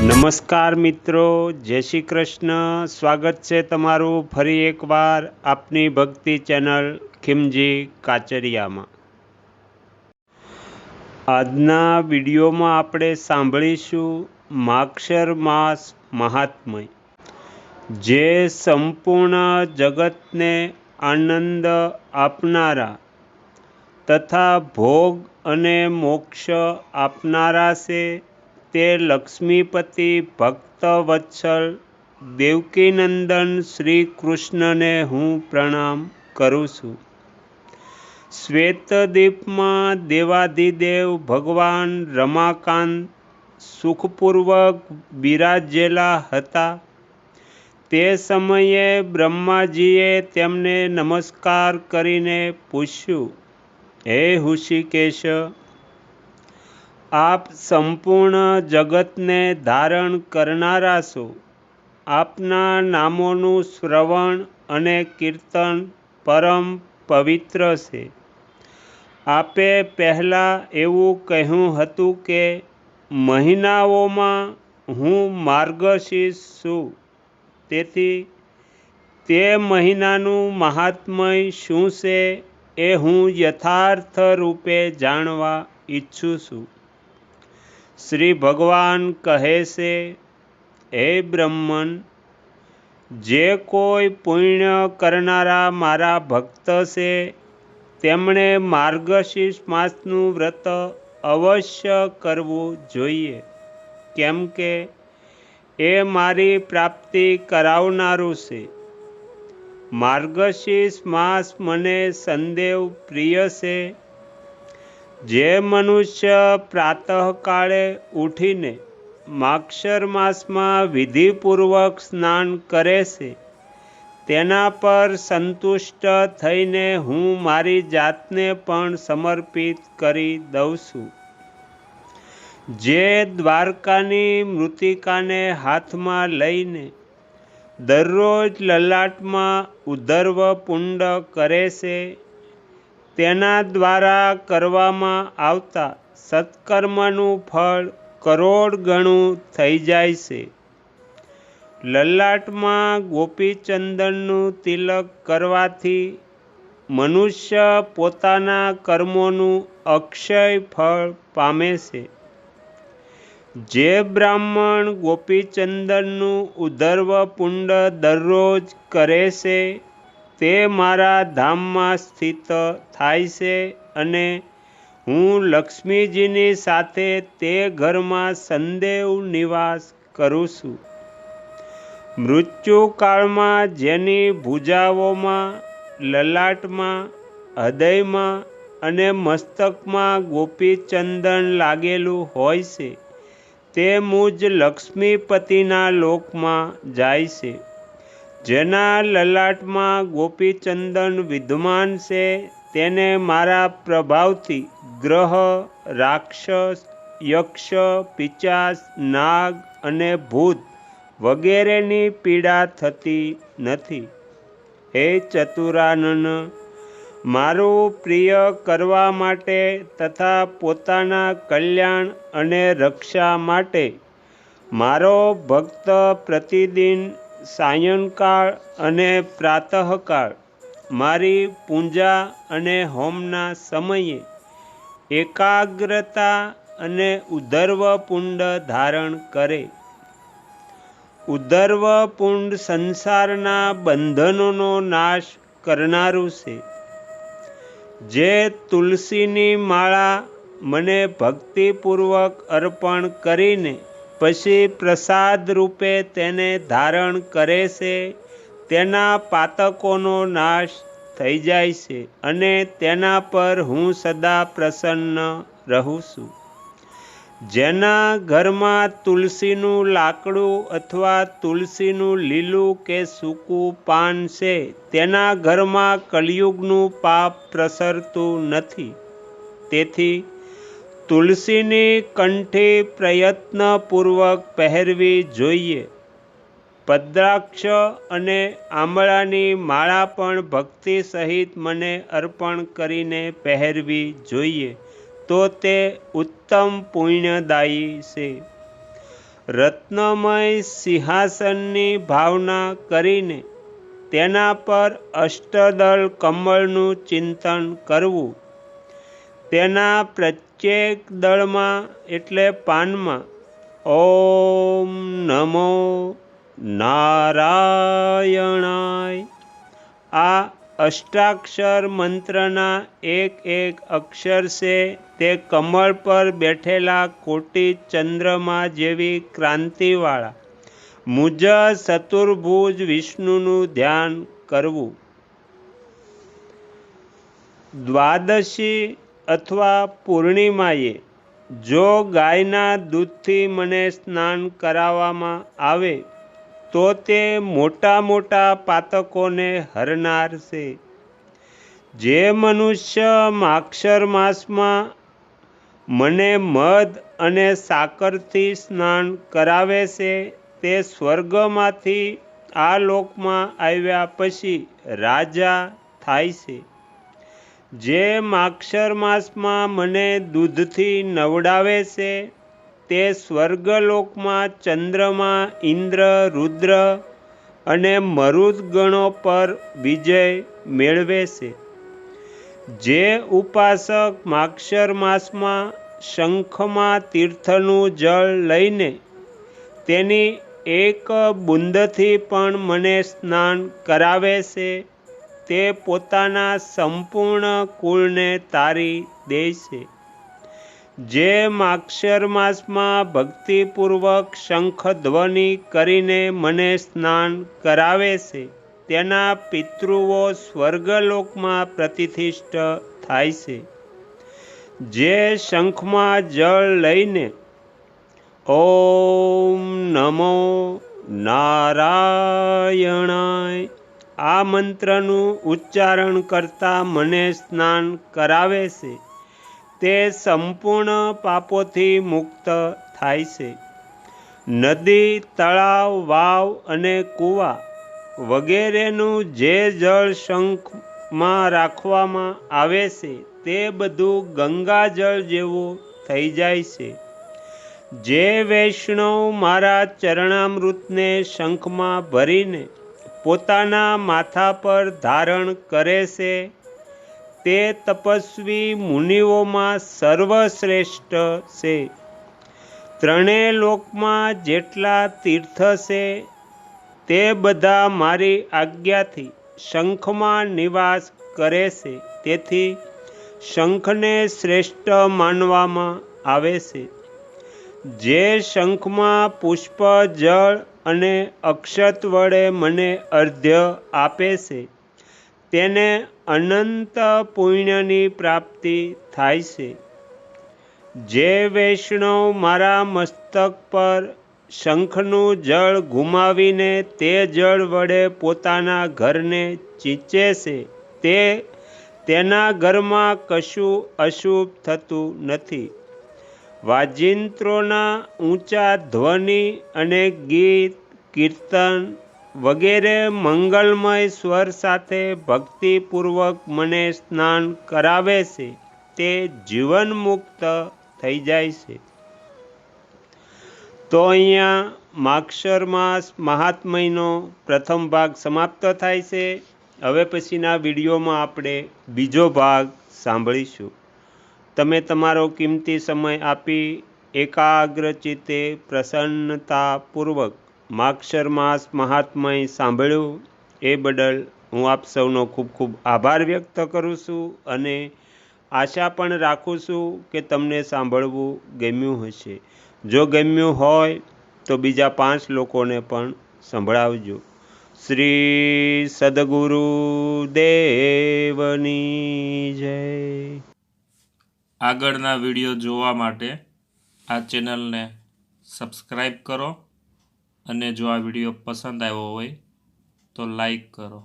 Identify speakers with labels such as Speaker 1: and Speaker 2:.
Speaker 1: નમસ્કાર મિત્રો, જય શ્રી કૃષ્ણ। સ્વાગત છે તમારું ફરી એકવાર આપની ભક્તિ ચેનલ ખીમજી કાચરિયામાં। આજના વિડીયોમાં આપણે સાંભળીશું માગશર માસ મહાત્મય, જે સંપૂર્ણ જગતને આનંદ આપનારા તથા ભોગ અને મોક્ષ આપનારા છે। તે લક્ષ્મીપતિ ભક્ત વત્સલ દેવકીનંદન શ્રી કૃષ્ણને હું પ્રણામ કરું છું। શ્વેતદીપમાં દેવાધિદેવ ભગવાન રમાકાંત સુખપૂર્વક બિરાજેલા હતા। તે સમયે બ્રહ્માજીએ તેમને નમસ્કાર કરીને પૂછ્યું, હે ઋષિકેશ, આપ સંપૂર્ણ જગતને ધારણ કરનારા છો। આપના નામોનું શ્રવણ અને કીર્તન પરમ પવિત્ર છે। આપે પહેલાં એવું કહ્યું હતું કે મહિનાઓમાં હું માર્ગશીર્ષ છું, તેથી તે મહિનાનું મહાત્મય શું છે એ હું યથાર્થ રૂપે જાણવા ઈચ્છું છું। શ્રી ભગવાન કહે છે, હે બ્રહ્મન, જે કોઈ પુણ્ય કરનારા મારા ભક્ત છે તેમણે માર્ગશીર્ષ માસનું વ્રત અવશ્ય કરવું જોઈએ, કેમ કે એ મારી પ્રાપ્તિ કરાવનારું છે। માર્ગશીર્ષ માસ મને સદૈવ પ્રિય છે। જે મનુષ્ય પ્રાતઃકાળે ઉઠીને માગશર માસમાં વિધિપૂર્વક સ્નાન કરે છે, તેના પર સંતુષ્ટ થઈને હું મારી જાતને પણ સમર્પિત કરી દઉં છું। જે દ્વારકાની મૃત્તિકાને હાથમાં લઈને દરરોજ લલાટમાં ઉદ્ધર્વ પુંડ કરે છે, તેના દ્વારા કરવામાં આવતા સત્કર્મનું ફળ કરોડ ગણું થઈ જાય છે। લલાટમાં ગોપીચંદનનું તિલક કરવાથી મનુષ્ય પોતાના કર્મોનું અક્ષય ફળ પામે છે। જે બ્રાહ્મણ ગોપીચંદનનું ઉદ્ધર્વ પુંડ દરરોજ કરે છે, તે મારા ધામમાં સ્થિત થાય છે અને હું લક્ષ્મીજીની સાથે તે ઘરમાં સદૈવ નિવાસ કરું છું। મૃત્યુકાળમાં જેની ભુજાઓમાં, લલાટમાં, હૃદયમાં અને મસ્તકમાં ગોપીચંદન લાગેલું હોય છે, તે મુજ લક્ષ્મીપતિના લોકમાં જાય છે। જેના લલાટમાં ગોપીચંદન વિદ્યમાન છે, તેને મારા પ્રભાવથી ગ્રહ, રાક્ષસ, યક્ષ, પિશાચ, નાગ અને ભૂત વગેરેની પીડા થતી નથી। હે ચતુરાનન, મારું પ્રિય કરવા માટે તથા પોતાના કલ્યાણ અને રક્ષા માટે મારો ભક્ત પ્રતિદિન સાયંકાળ અને પ્રાતઃકાળ મારી પૂજા અને હોમના સમયે એકાગ્રતા અને ઉદ્ધર્વ પુંડ ધારણ કરે। ઉદ્ધર્વ પુંડ સંસારના બંધનોનો નાશ કરનારું છે। જે તુલસીની માળા મને ભક્તિપૂર્વક અર્પણ કરીને પછી પ્રસાદ રૂપે તેને ધારણ કરે છે, તેના પાતકોનો નાશ થઈ જાય છે અને તેના પર હું સદા પ્રસન્ન રહું છું। જેના ઘરમાં તુલસીનું લાકડું અથવા તુલસીનું લીલું કે સૂકું પાન છે, તેના ઘરમાં કલિયુગનું પાપ પ્રસરતું નથી। તેથી તુલસીની કંઠી પ્રયત્નપૂર્વક પહેરવી જોઈએ। પદ્રાક્ષ અને આંબળાની માળા પણ ભક્તિ સહિત મને અર્પણ કરીને પહેરવી જોઈએ, તો તે ઉત્તમ પુણ્યદાયી છે। રત્નમય સિંહાસનની ભાવના કરીને તેના પર અષ્ટદળ કમળનું ચિંતન કરવું. તેના પ્રત્યેક દળમાં એટલે પાનમાં ઓમ નમો નારાયણાય આ અષ્ટાક્ષર મંત્રના એક એક અક્ષર છે તે કમળ પર બેઠેલા કોટી ચંદ્રમા જેવી ક્રાંતિવાળા મુજ ચતુર્ભુજ વિષ્ણુનું ધ્યાન કરવું. દ્વાદશી અથવા પૂર્ણિમાએ જો ગાયના દૂધથી મને સ્નાન કરાવવામાં આવે તો તે મોટા મોટા પાતકોને હરનાર છે. જે મનુષ્ય માક્ષર માસમાં મને મધ અને સાકરથી સ્નાન કરાવે છે તે સ્વર્ગમાંથી આ લોકમાં આવ્યા પછી રાજા થાય છે. જે માક્ષર માસમાં મને દૂધથી નવડાવે છે તે સ્વર્ગલોકમાં ચંદ્રમા ઇન્દ્ર રુદ્ર અને મરુદ ગણો પર વિજય મેળવે છે. જે ઉપાસક માક્ષર માસમાં શંખમાં તીર્થનું જળ લઈને તેની એક બુંદથી પણ મને સ્નાન કરાવે છે તે પોતાના સંપૂર્ણ કુળને તારી દે છે. જે માક્ષર માસમાં ભક્તિપૂર્વક શંખ ધ્વનિ કરીને મને સ્નાન કરાવે છે તેના પિતૃઓ સ્વર્ગલોકમાં પ્રતિષ્ઠિત થાય છે. જે શંખમાં જળ લઈને ઓમ નમો નારાયણાય આ મંત્રનું ઉચ્ચારણ કરતા મને સ્નાન કરાવે છે તે સંપૂર્ણ પાપોથી મુક્ત થાય છે. નદી, તળાવ, વાવ અને કૂવા વગેરેનું જે જળ શંખમાં રાખવામાં આવે છે તે બધું ગંગાજળ જેવું થઈ જાય છે. જે વૈષ્ણવ મારા ચરણામૃતને શંખમાં ભરીને પોતાના માથા પર ધારણ કરે છે તે તપસ્વી મુનિઓમાં સર્વશ્રેષ્ઠ છે. ત્રણેય લોકમાં જેટલા તીર્થ છે તે બધા મારી આજ્ઞાથી શંખમાં નિવાસ કરે છે. તેથી શંખને શ્રેષ્ઠ માનવામાં આવે છે. જે શંખમાં પુષ્પ, જળ અને અક્ષત વડે મને અર્ઘ્ય આપે છે તેને અનંત પુણ્યની પ્રાપ્તિ થાય છે. જે વૈષ્ણવ મારા મસ્તક પર શંખનું જળ ઘુમાવીને તે જળ વડે પોતાના ઘરને ચીંચે છે તેના ઘરમાં કશું અશુભ થતું નથી. વાજિંત્રોના ઊંચા ધ્વનિ અને ગીત, કીર્તન વગેરે મંગલમય સ્વર સાથે ભક્તિપૂર્વક મને સ્નાન કરાવે છે તે જીવન મુક્ત થઈ જાય છે. તો અહીંયા માક્ષર માસ મહાત્મ્યનો પ્રથમ ભાગ સમાપ્ત થાય છે. હવે પછીના વિડીયોમાં આપણે બીજો ભાગ સાંભળીશું. તમે તમારો કિંમતી સમય આપી એકાગ્રચિત્તે પ્રસન્નતાપૂર્વક માક્ષર માસ મહાત્મ્ય સાંભળ્યું એ બદલ હું આપ સૌનો ખૂબ ખૂબ આભાર વ્યક્ત કરું છું અને આશા પણ રાખું છું કે તમને સાંભળવું ગમ્યું હશે. જો ગમ્યું હોય તો બીજા 5 લોકોને પણ સંભળાવજો. શ્રી સદગુરુ દેવની જય.
Speaker 2: આગળના વિડીયો જોવા માટે આ ચેનલને સબસ્ક્રાઈબ કરો અને જો આ વિડીયો પસંદ આવ્યો હોય તો લાઈક કરો.